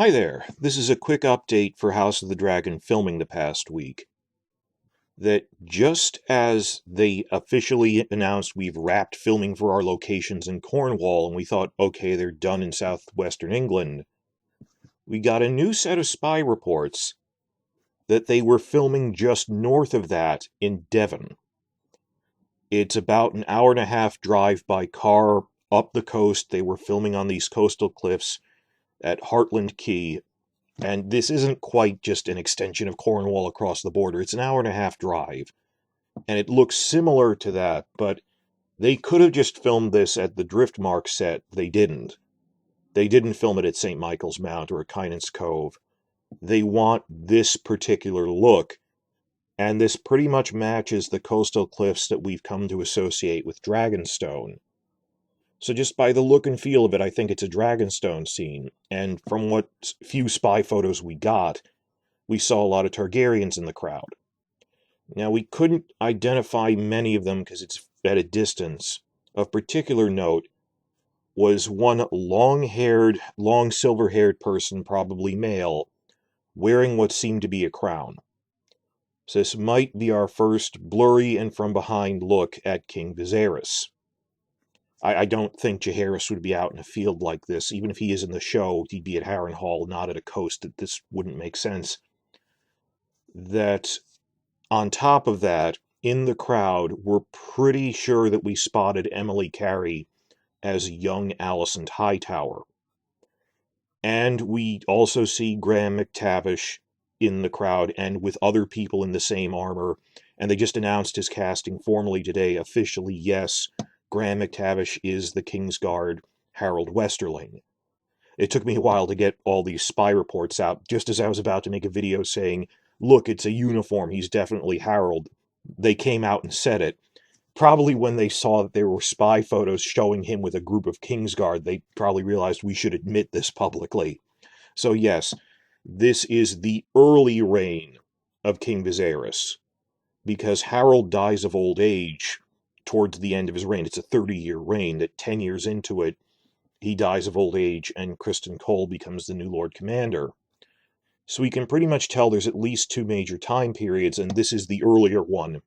Hi there, this is a quick update for House of the Dragon filming the past week. That just as they officially announced we've wrapped filming for our locations in Cornwall and we thought, okay, they're done in southwestern England, we got a new set of spy reports that they were filming just north of that in Devon. It's about an hour and a half drive by car up the coast. They were filming on these coastal cliffs at Hartland Key. And this isn't quite just an extension of Cornwall across the border. It's an hour and a half drive. And it looks similar to that, but they could have just filmed this at the Driftmark set. They didn't. They didn't film it at St. Michael's Mount or at Kynan's Cove. They want this particular look. And this pretty much matches the coastal cliffs that we've come to associate with Dragonstone. So just by the look and feel of it, I think it's a Dragonstone scene. And from what few spy photos we got, we saw a lot of Targaryens in the crowd. Now, we couldn't identify many of them because it's at a distance. Of particular note was one long-haired, long silver-haired person, probably male, wearing what seemed to be a crown. So this might be our first blurry and from-behind look at King Viserys. I don't think Jaehaerys would be out in a field like this. Even if he is in the show, he'd be at Harrenhal, not at a coast. This wouldn't make sense. That, on top of that, in the crowd, we're pretty sure that we spotted Emily Carey as young Alicent Hightower. And we also see Graham McTavish in the crowd and with other people in the same armor. And they just announced his casting formally today, officially, yes. Graham McTavish is the Kingsguard Harold Westerling. It took me a while to get all these spy reports out, just as I was about to make a video saying, look, it's a uniform, he's definitely Harold. They came out and said it. Probably when they saw that there were spy photos showing him with a group of Kingsguard, they probably realized we should admit this publicly. So yes, this is the early reign of King Viserys, because Harold dies of old age towards the end of his reign. It's a 30-year reign, that 10 years into it, he dies of old age, and Criston Cole becomes the new Lord Commander. So we can pretty much tell there's at least two major time periods, and this is the earlier one.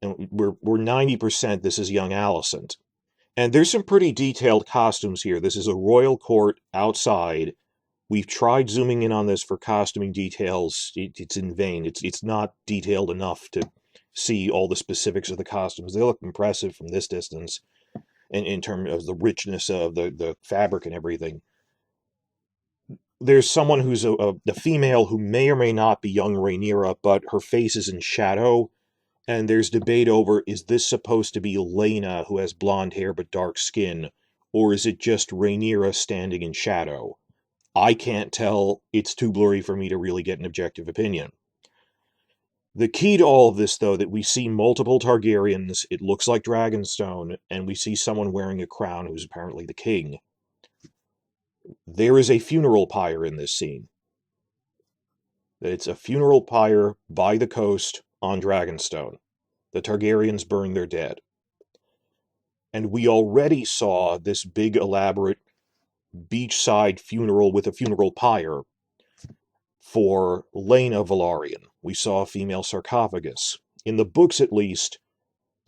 And we're 90% this is young Alicent. And there's some pretty detailed costumes here. This is a royal court outside. We've tried zooming in on this for costuming details. It's in vain. It's not detailed enough to see all the specifics of the costumes. They look impressive from this distance in terms of the richness of the fabric and everything. There's someone who's a female who may or may not be young Rhaenyra, but her face is in shadow, and there's debate over, is this supposed to be Laena, who has blonde hair but dark skin, or is it just Rhaenyra standing in shadow? I can't tell. It's too blurry for me to really get an objective opinion. The key to all of this, though, that we see multiple Targaryens, it looks like Dragonstone, and we see someone wearing a crown who's apparently the king. There is a funeral pyre in this scene. It's a funeral pyre by the coast on Dragonstone. The Targaryens burn their dead. And we already saw this big, elaborate beachside funeral with a funeral pyre for Laena Velaryon. We saw a female sarcophagus. In the books, at least,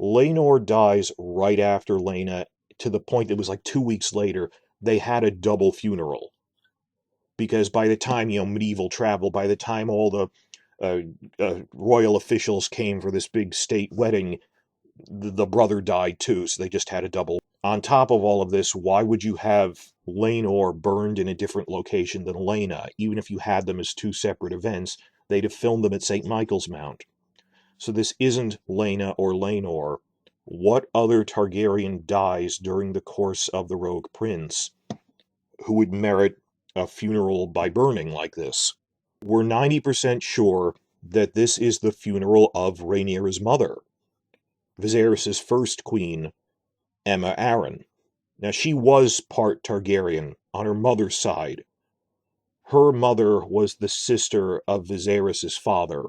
Laenor dies right after Laena, to the point that it was like 2 weeks later, they had a double funeral. Because by the time, medieval travel, by the time all the royal officials came for this big state wedding, the brother died too, so they just had a double. On top of all of this, why would you have Laenor burned in a different location than Laena? Even if you had them as two separate events, they'd have filmed them at St. Michael's Mount. So this isn't Laena or Laenor. What other Targaryen dies during the course of the Rogue Prince who would merit a funeral by burning like this? We're 90% sure that this is the funeral of Rhaenyra's mother, Viserys' first queen, Aemma Arryn. Now, she was part Targaryen on her mother's side. Her mother was the sister of Viserys' father,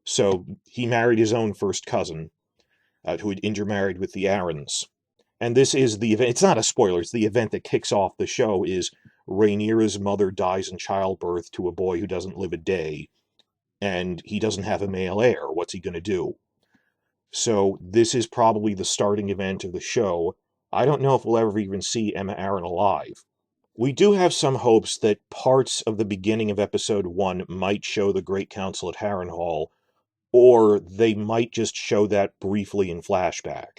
so he married his own first cousin, who had intermarried with the Arryns. And this is the event. It's not a spoiler. It's the event that kicks off the show. Is Rhaenyra's mother dies in childbirth to a boy who doesn't live a day, and he doesn't have a male heir. What's he going to do? So this is probably the starting event of the show. I don't know if we'll ever even see Aemma Arryn alive. We do have some hopes that parts of the beginning of episode 1 might show the Great Council at Harrenhal, or they might just show that briefly in flashback.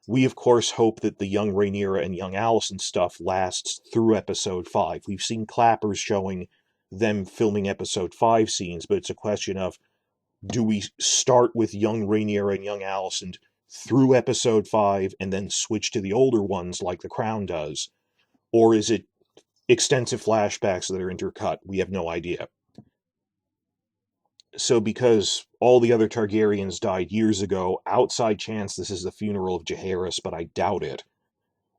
We, of course, hope that the young Rhaenyra and young Alicent stuff lasts through episode 5. We've seen clappers showing them filming episode 5 scenes, but it's a question of, do we start with young Rhaenyra and young Alicent through episode 5 and then switch to the older ones like The Crown does? Or is it extensive flashbacks that are intercut? We have no idea. So because all the other Targaryens died years ago, outside chance this is the funeral of Jaehaerys, but I doubt it,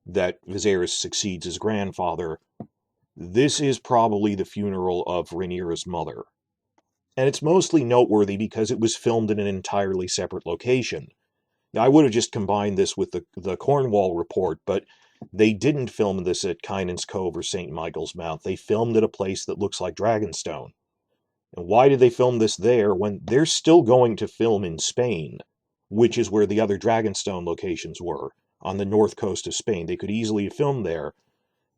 that Viserys succeeds his grandfather, this is probably the funeral of Rhaenyra's mother. And it's mostly noteworthy because it was filmed in an entirely separate location. Now, I would have just combined this with the Cornwall report, but they didn't film this at Kynan's Cove or St. Michael's Mount. They filmed at a place that looks like Dragonstone. And why did they film this there when they're still going to film in Spain, which is where the other Dragonstone locations were, on the north coast of Spain? They could easily have filmed there.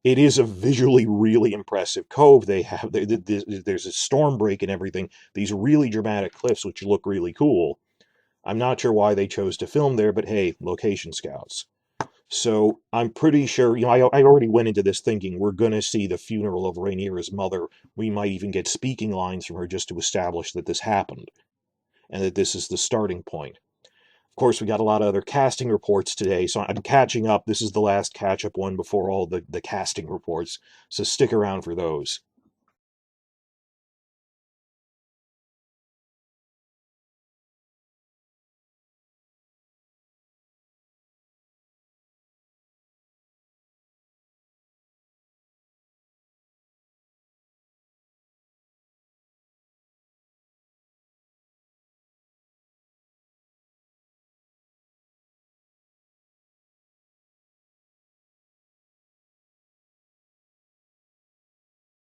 It is a visually really impressive cove they have. There's a storm break and everything. These really dramatic cliffs, which look really cool. I'm not sure why they chose to film there, but hey, location scouts. So I'm pretty sure, I already went into this thinking we're going to see the funeral of Rhaenyra's mother. We might even get speaking lines from her just to establish that this happened, and that this is the starting point. Of course, we got a lot of other casting reports today, so I'm catching up. This is the last catch-up one before all the casting reports, so stick around for those.